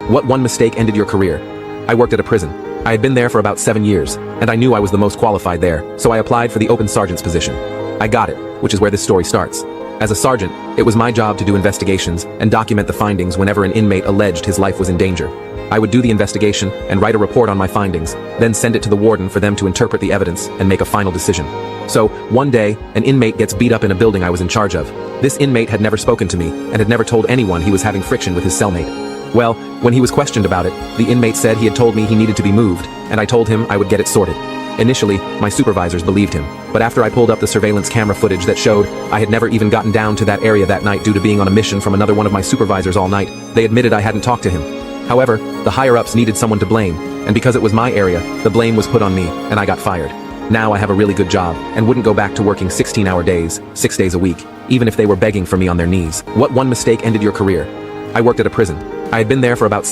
What one mistake ended your career? I worked at a prison. I had been there for about 7 years, and I knew I was the most qualified there, so I applied for the open sergeant's position. I got it, which is where this story starts. As a sergeant, it was my job to do investigations and document the findings whenever an inmate alleged his life was in danger. I would do the investigation and write a report on my findings, then send it to the warden for them to interpret the evidence and make a final decision. So, one day, an inmate gets beat up in a building I was in charge of. This inmate had never spoken to me and had never told anyone he was having friction with his cellmate. Well, when he was questioned about it, the inmate said he had told me he needed to be moved, and I told him I would get it sorted. Initially, my supervisors believed him, but after I pulled up the surveillance camera footage that showed I had never even gotten down to that area that night due to being on a mission from another one of my supervisors all night, they admitted I hadn't talked to him. However, the higher-ups needed someone to blame, and because it was my area, the blame was put on me, and I got fired. Now I have a really good job, and wouldn't go back to working 16-hour days, 6 days a week, even if they were begging for me on their knees. What one mistake ended your career? I worked at a prison. I had been there for about